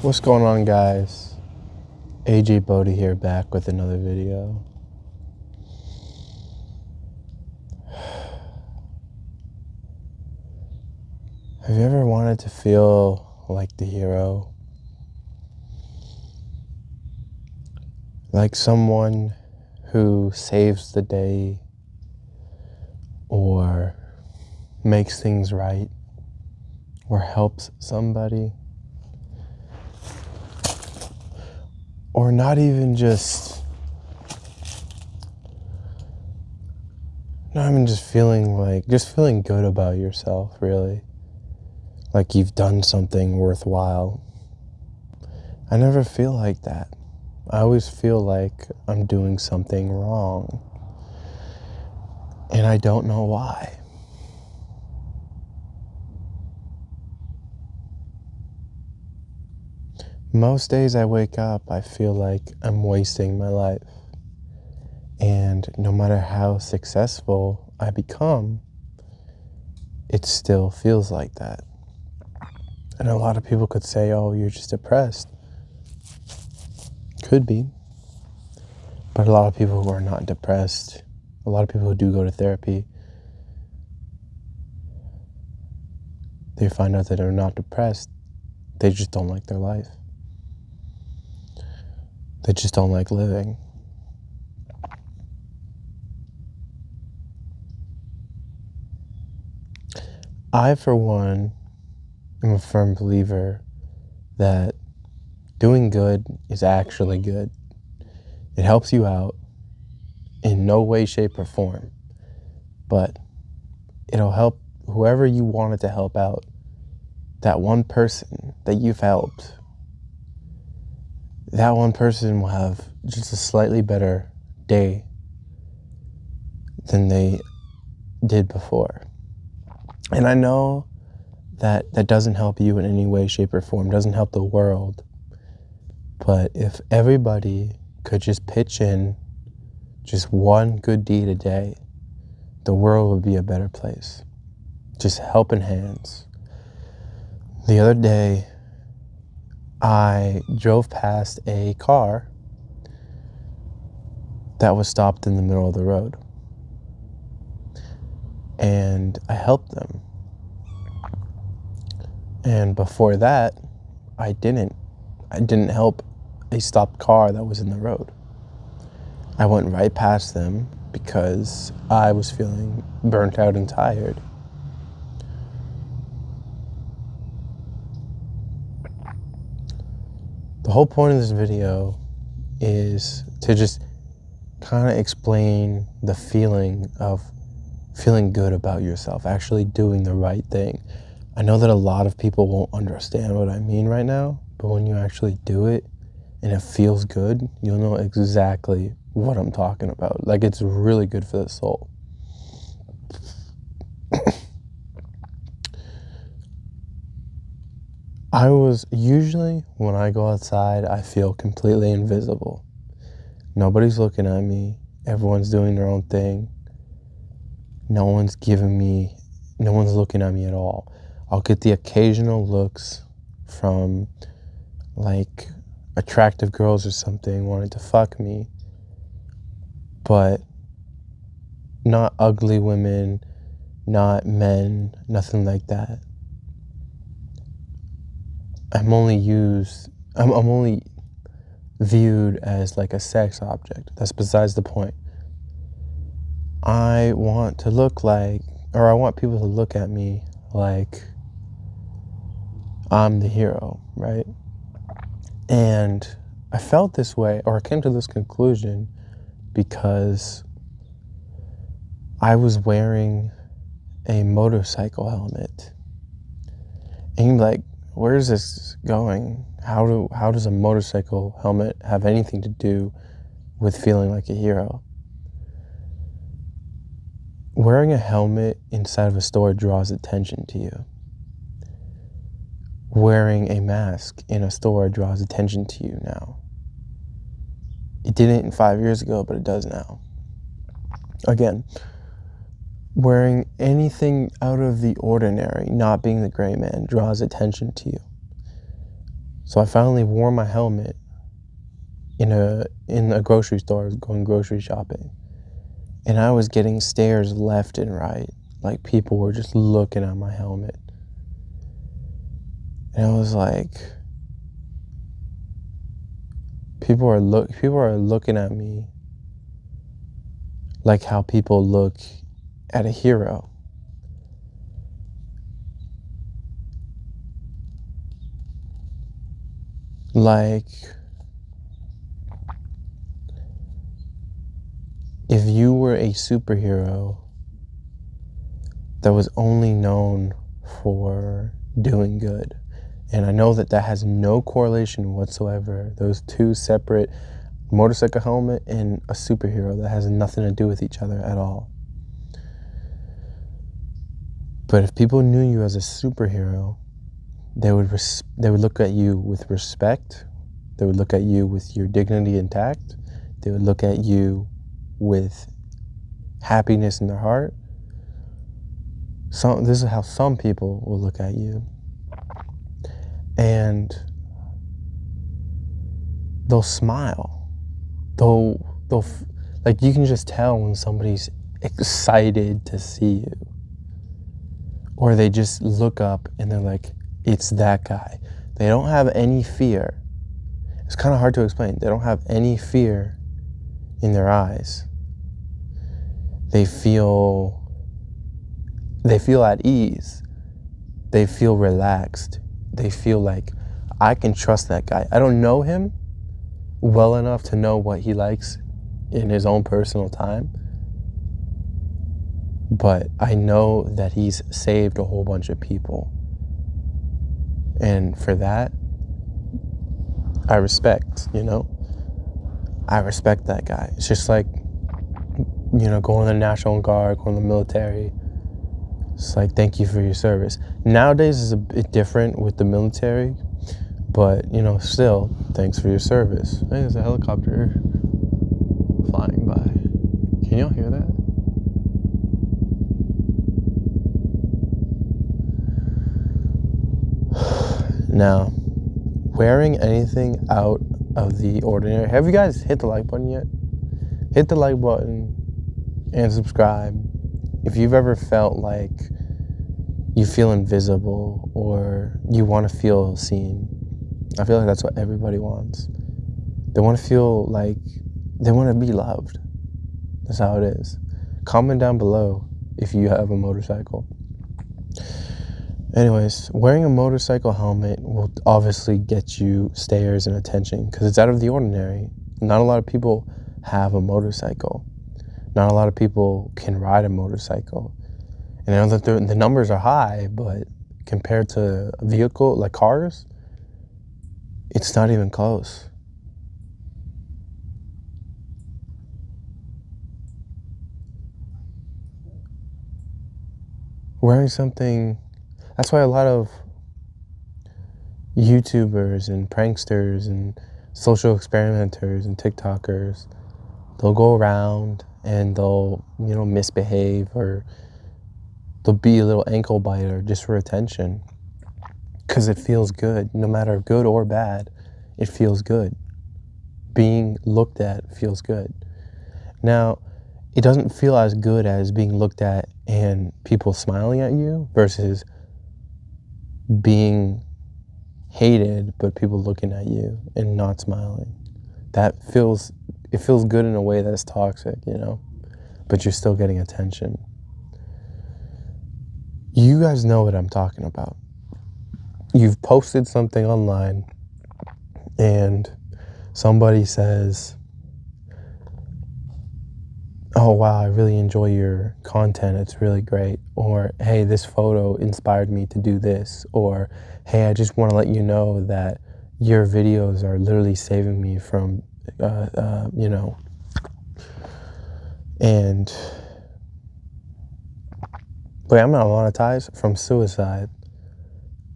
What's going on, guys? AJ Bodie here, back with another video. Have you ever wanted to feel like the hero? Like someone who saves the day or makes things right or helps somebody? Or not even just feeling good about yourself, really. Like you've done something worthwhile. I never feel like that. I always feel like I'm doing something wrong. And I don't know why. Most days I wake up, I feel like I'm wasting my life. And no matter how successful I become, it still feels like that. And a lot of people could say, oh, you're just depressed. Could be. But a lot of people who are not depressed, a lot of people who do go to therapy, they find out that they're not depressed. They just don't like their life. They just don't like living. I, for one, am a firm believer that doing good is actually good. It helps you out in no way, shape, or form, but it'll help whoever you wanted to help out. That one person that you've helped, that one person will have just a slightly better day than they did before. And I know that that doesn't help you in any way, shape, or form, doesn't help the world. But if everybody could just pitch in just one good deed a day, the world would be a better place. Just helping hands. The other day, I drove past a car that was stopped in the middle of the road. And I helped them. And before that, I didn't help a stopped car that was in the road. I went right past them because I was feeling burnt out and tired. The whole point of this video is to just kind of explain the feeling of feeling good about yourself, actually doing the right thing. I know that a lot of people won't understand what I mean right now, but when you actually do it and it feels good, you'll know exactly what I'm talking about. Like, it's really good for the soul. Usually when I go outside, I feel completely invisible. Nobody's looking at me. Everyone's doing their own thing. No one's looking at me at all. I'll get the occasional looks from like attractive girls or something wanting to fuck me, but not ugly women, not men, nothing like that. I'm only viewed as like a sex object. That's besides the point. I want people to look at me like I'm the hero, right? And I felt this way, or I came to this conclusion because I was wearing a motorcycle helmet. And you're like, where is this going? How does a motorcycle helmet have anything to do with feeling like a hero? Wearing a helmet inside of a store draws attention to you. Wearing a mask in a store draws attention to you now. It didn't 5 years ago, but it does now. Again, Wearing anything out of the ordinary, not being the gray man, draws attention to you. So I finally wore my helmet in a grocery store, going grocery shopping. And I was getting stares left and right. Like, people were just looking at my helmet. And I was like, people are looking at me like how people look at a hero. Like, if you were a superhero that was only known for doing good. And I know that has no correlation whatsoever. Those two separate, motorcycle helmet and a superhero, that has nothing to do with each other at all. But if people knew you as a superhero, they would look at you with respect. They would look at you with your dignity intact. They would look at you with happiness in their heart. This is how some people will look at you. And they'll smile. Like, you can just tell when somebody's excited to see you. Or they just look up and they're like, it's that guy. They don't have any fear. It's kind of hard to explain. They don't have any fear in their eyes. They feel at ease. They feel relaxed. They feel like, I can trust that guy. I don't know him well enough to know what he likes in his own personal time, but I know that he's saved a whole bunch of people. And for that, I respect, I respect that guy. It's just like, going to the National Guard, going to the military. It's like, thank you for your service. Nowadays is a bit different with the military, but, still, thanks for your service. Hey, there's a helicopter flying by. Can y'all hear that? Now, wearing anything out of the ordinary. Have you guys hit the like button yet? Hit the like button and subscribe. If you've ever felt like you feel invisible or you want to feel seen, I feel like that's what everybody wants. They want to feel like they want to be loved. That's how it is. Comment down below if you have a motorcycle. Anyways, wearing a motorcycle helmet will obviously get you stares and attention because it's out of the ordinary. Not a lot of people have a motorcycle. Not a lot of people can ride a motorcycle. And I know that the numbers are high, but compared to a vehicle like cars, it's not even close. Wearing something, that's why a lot of YouTubers and pranksters and social experimenters and TikTokers, they'll go around and they'll, misbehave, or they'll be a little ankle biter just for attention. Because it feels good. No matter good or bad, it feels good. Being looked at feels good. Now, it doesn't feel as good as being looked at and people smiling at you versus being hated but people looking at you and not smiling. It feels good in a way that's toxic, but you're still getting attention. You guys know what I'm talking about. You've posted something online and somebody says, oh wow, I really enjoy your content, it's really great. Or, hey, this photo inspired me to do this. Or, hey, I just want to let you know that your videos are literally saving me from, and, but I'm not monetized from suicide.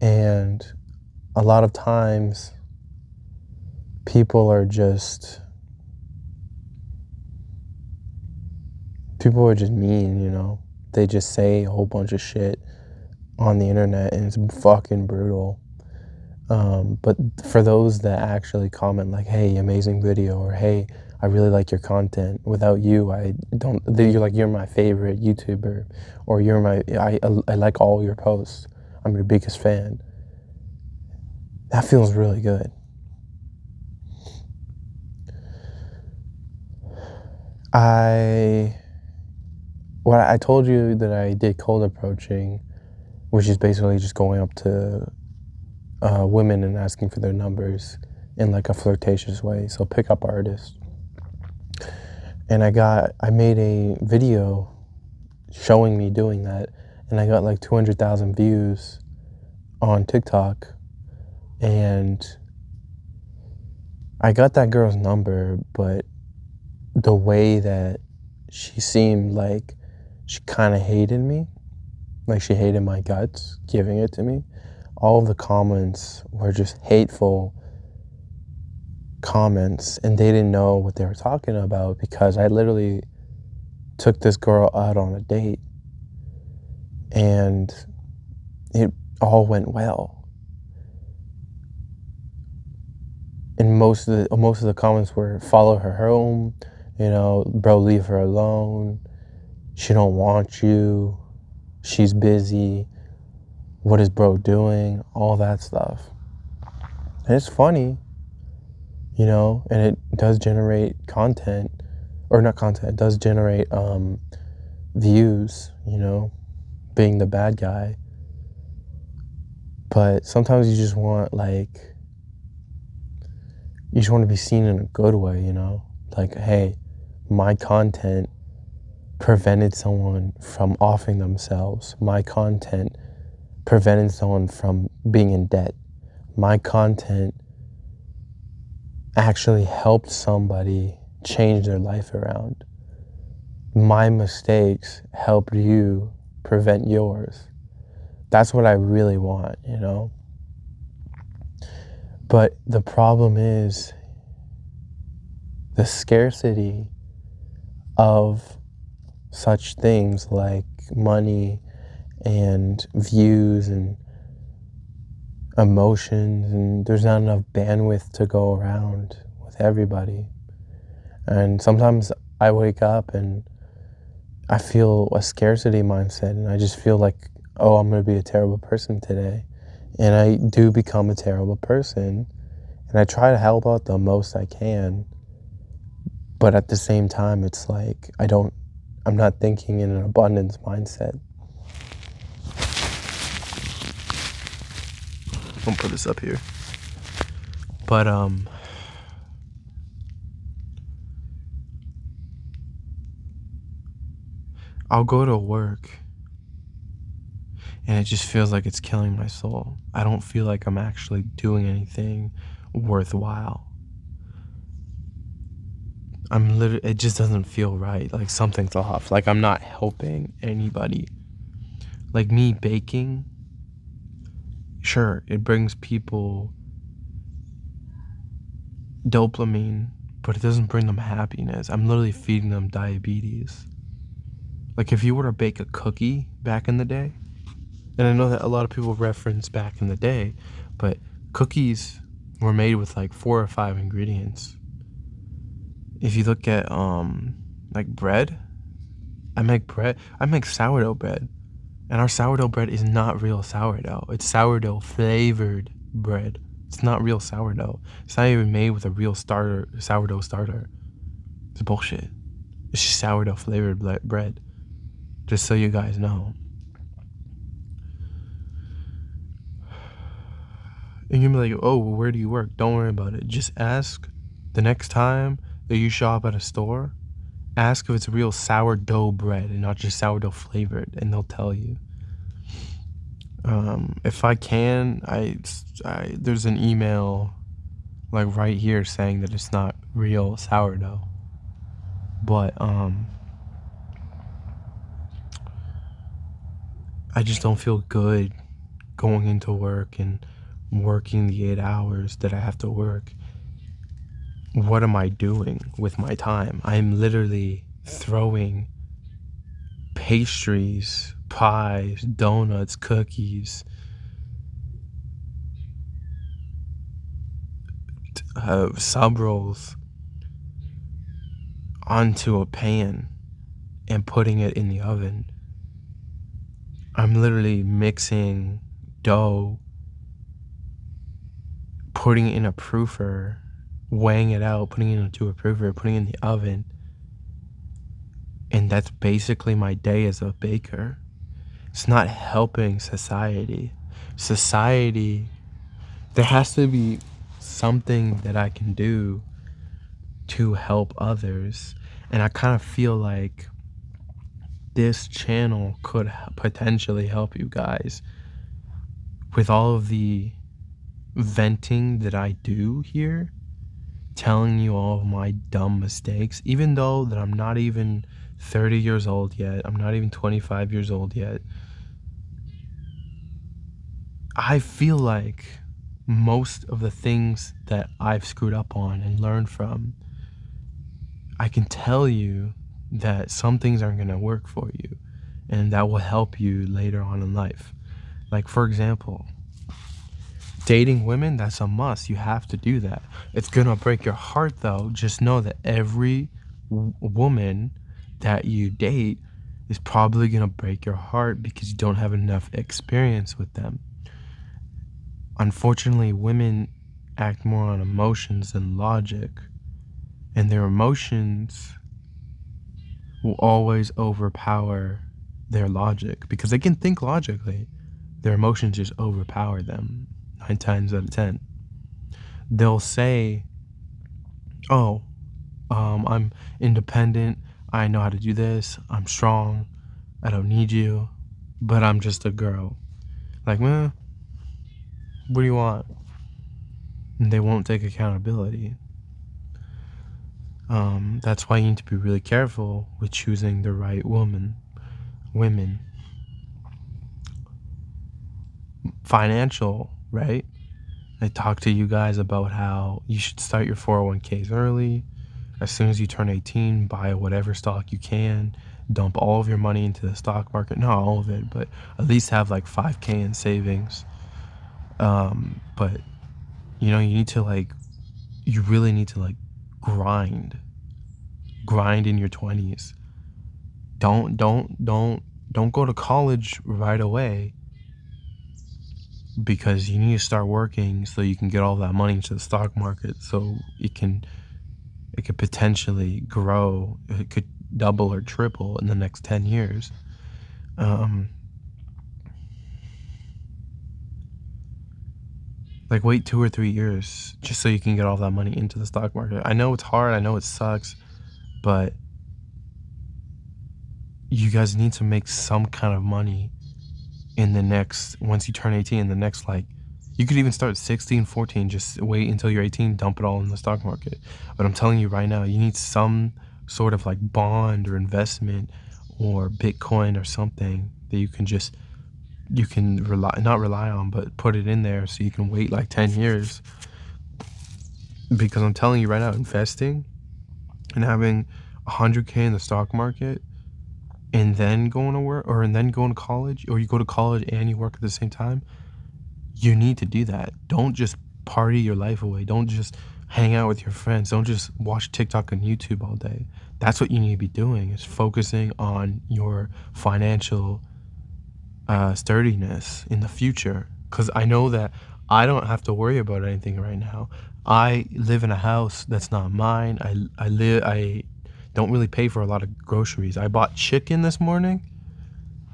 And a lot of times people are just mean, they just say a whole bunch of shit on the internet, and it's fucking brutal. But for those that actually comment like, hey, amazing video, or hey, I really like your content. Without you, I don't. You're like, you're my favorite YouTuber, or I like all your posts. I'm your biggest fan. That feels really good. I told you that I did cold approaching, which is basically just going up to women and asking for their numbers in like a flirtatious way. So pickup artist. And I made a video showing me doing that, and I got like 200,000 views on TikTok, and I got that girl's number, but the way that she seemed like she kind of hated me, like she hated my guts giving it to me. All of the comments were just hateful comments, and they didn't know what they were talking about because I literally took this girl out on a date and it all went well. And most of the comments were, follow her home, bro, leave her alone, she don't want you, she's busy, what is bro doing, all that stuff. And it's funny, and it does generate content, or not content, it does generate views, being the bad guy. But sometimes you just want to be seen in a good way, like, hey, my content prevented someone from offing themselves, my content prevented someone from being in debt, my content actually helped somebody change their life around, my mistakes helped you prevent yours. That's what I really want, But the problem is the scarcity of such things like money and views and emotions, and there's not enough bandwidth to go around with everybody. And sometimes I wake up and I feel a scarcity mindset, and I just feel like, oh, I'm going to be a terrible person today. And I do become a terrible person, and I try to help out the most I can. But at the same time, it's like I'm not thinking in an abundance mindset. I'll put this up here. But I'll go to work and it just feels like it's killing my soul. I don't feel like I'm actually doing anything worthwhile. It just doesn't feel right. Like something's off. Like I'm not helping anybody. Like me baking, sure, it brings people dopamine, but it doesn't bring them happiness. I'm literally feeding them diabetes. Like if you were to bake a cookie back in the day, and I know that a lot of people reference back in the day, but cookies were made with like 4 or 5 ingredients. If you look at like bread, I make sourdough bread, and our sourdough bread is not real sourdough. It's sourdough flavored bread. It's not real sourdough. It's not even made with a real sourdough starter. It's bullshit. It's just sourdough flavored bread. Just so you guys know. And you're gonna be like, oh, well, where do you work? Don't worry about it. Just ask the next time that you shop at a store, ask if it's real sourdough bread and not just sourdough flavored, and they'll tell you. If I can, there's an email like right here saying that it's not real sourdough. But I just don't feel good going into work and working the 8 hours that I have to work. What am I doing with my time? I'm literally throwing pastries, pies, donuts, cookies, sub rolls onto a pan and putting it in the oven. I'm literally mixing dough, putting it in a proofer, weighing it out, putting it into a proofer, putting it in the oven. And that's basically my day as a baker. It's not helping society. Society, there has to be something that I can do to help others. And I kind of feel like this channel could potentially help you guys with all of the venting that I do here, telling you all of my dumb mistakes, even though that I'm not even 30 years old yet. I'm not even 25 years old yet. I feel like most of the things that I've screwed up on and learned from, I can tell you that some things aren't going to work for you and that will help you later on in life. Like, for example, dating women, that's a must. You have to do that. It's going to break your heart, though. Just know that every woman that you date is probably going to break your heart because you don't have enough experience with them. Unfortunately, women act more on emotions than logic, and their emotions will always overpower their logic because they can think logically. Their emotions just overpower them 9 times out of 10. They'll say, "Oh, I'm independent. I know how to do this. I'm strong. I don't need you, but I'm just a girl." Like, man, what do you want? And they won't take accountability. That's why you need to be really careful with choosing the right women. Financial, right? I talked to you guys about how you should start your 401ks early. As soon as you turn 18, buy whatever stock you can. Dump all of your money into the stock market. Not all of it, but at least have like 5K in savings. But you need to you really need to grind in your 20s. Don't go to college right away, because you need to start working so you can get all that money into the stock market so it could potentially grow. It could double or triple in the next 10 years. Wait 2 or 3 years just so you can get all that money into the stock market. I know it's hard. I know it sucks, but you guys need to make some kind of money once you turn 18, in the next, you could even start 16, 14, just wait until you're 18, dump it all in the stock market. But I'm telling you right now, you need some sort of bond or investment or Bitcoin or something that you can not rely on, but put it in there so you can wait 10 years. Because I'm telling you right now, investing and having 100K in the stock market and then going to work, and then going to college, or you go to college and you work at the same time, you need to do that. Don't just party your life away. Don't just hang out with your friends. Don't just watch TikTok and YouTube all day. That's what you need to be doing, is focusing on your financial sturdiness in the future. Because I know that I don't have to worry about anything right now. I live in a house that's not mine. I don't really pay for a lot of groceries. I bought chicken this morning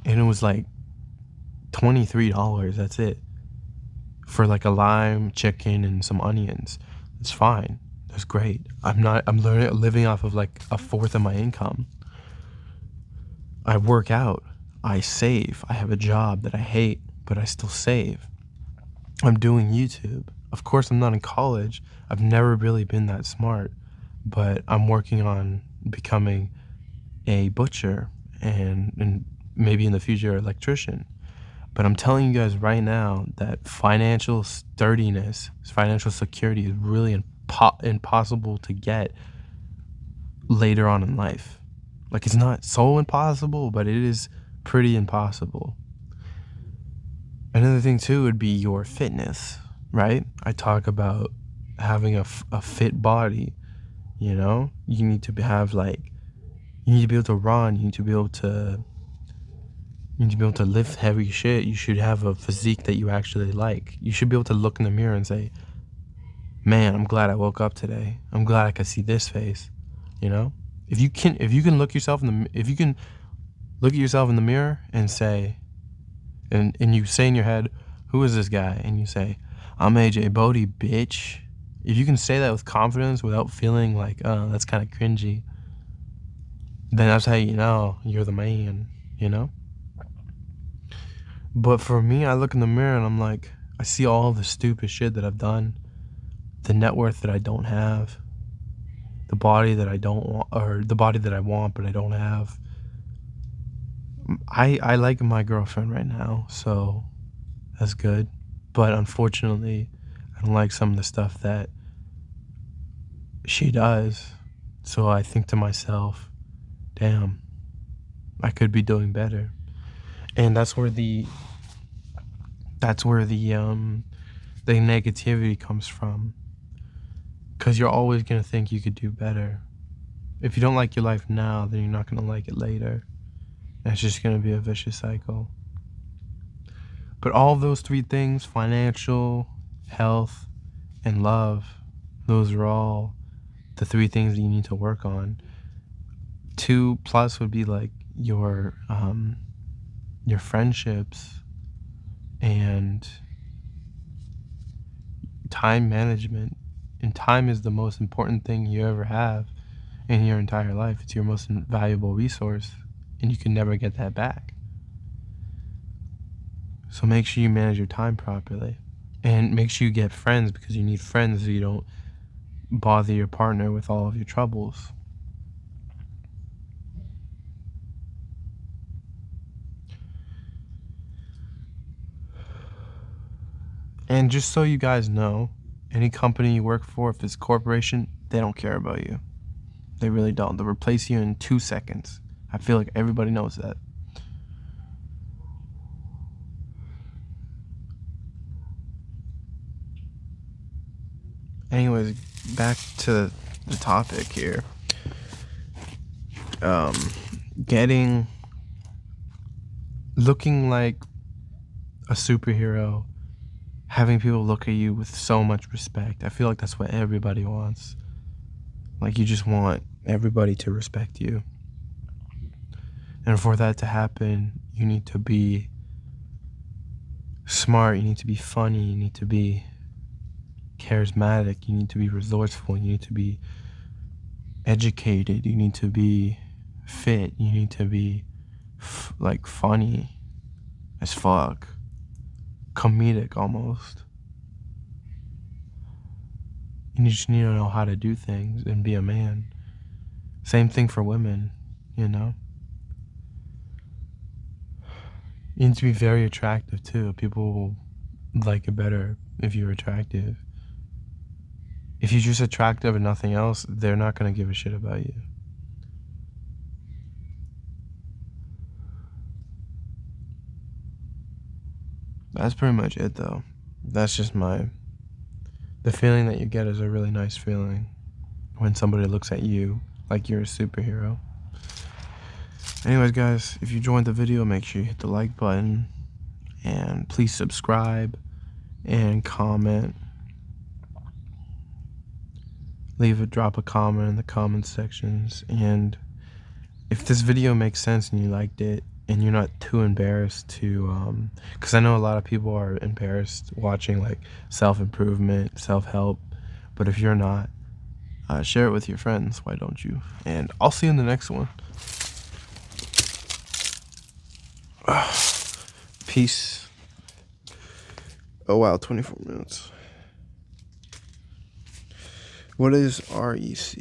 and it was $23. That's it. For a lime chicken and some onions. It's fine. That's great. I'm living off of a fourth of my income. I work out. I save. I have a job that I hate, but I still save. I'm doing YouTube. Of course, I'm not in college. I've never really been that smart, but I'm working on becoming a butcher and maybe in the future electrician. But I'm telling you guys right now that financial sturdiness, financial security is really impossible to get later on in life. Like, it's not so impossible, but it is pretty impossible. Another thing too would be your fitness, right? I talk about having a fit body. You know, you need to have like, you need to be able to run. You need to be able to lift heavy shit. You should have a physique that you actually like. You should be able to look in the mirror and say, man, I'm glad I woke up today. I'm glad I could see this face. You know, if you can look yourself if you can look at yourself in the mirror and say, and you say in your head, who is this guy? And you say, I'm AJ Bodie, bitch. If you can say that with confidence without feeling like, oh, that's kind of cringy, then that's how you know you're the man, you know? But for me, I look in the mirror and I'm like, I see all the stupid shit that I've done, the net worth that I don't have, the body that I don't want, or the body that I want but I don't have. I like my girlfriend right now, so that's good. But unfortunately, I don't like some of the stuff that she does. So I think to myself, damn, I could be doing better. And that's where the negativity comes from. Because you're always going to think you could do better. If you don't like your life now, then you're not going to like it later. And it's just going to be a vicious cycle. But all of those three things, financial, health, and love, those are all the three things that you need to work on. 2+ would be like your friendships and time management. And time is the most important thing you ever have in your entire life. It's your most valuable resource, and you can never get that back. So make sure you manage your time properly, and make sure you get friends, because you need friends so you don't bother your partner with all of your troubles. And just so you guys know, any company you work for, if it's a corporation, they don't care about you. They really don't. They'll replace you in 2 seconds. I feel like everybody knows that. Anyways, back to the topic here. Looking like a superhero, having people look at you with so much respect. I feel like that's what everybody wants. Like, you just want everybody to respect you. And for that to happen, you need to be smart, you need to be funny, you need to be charismatic, you need to be resourceful, you need to be educated, you need to be fit, you need to be like funny as fuck, comedic almost. You just need to know how to do things and be a man. Same thing for women, you know? You need to be very attractive too. People will like it better if you're attractive. If you're just attractive and nothing else, they're not going to give a shit about you. That's pretty much it though. That's just the feeling that you get is a really nice feeling when somebody looks at you like you're a superhero. Anyways, guys, if you enjoyed the video, make sure you hit the like button, and please subscribe and comment. Drop a comment in the comment sections. And if this video makes sense and you liked it and you're not too embarrassed to, because I know a lot of people are embarrassed watching like self-improvement, self-help, but if you're not, share it with your friends, why don't you? And I'll see you in the next one. Peace. Oh wow, 24 minutes. What is REC?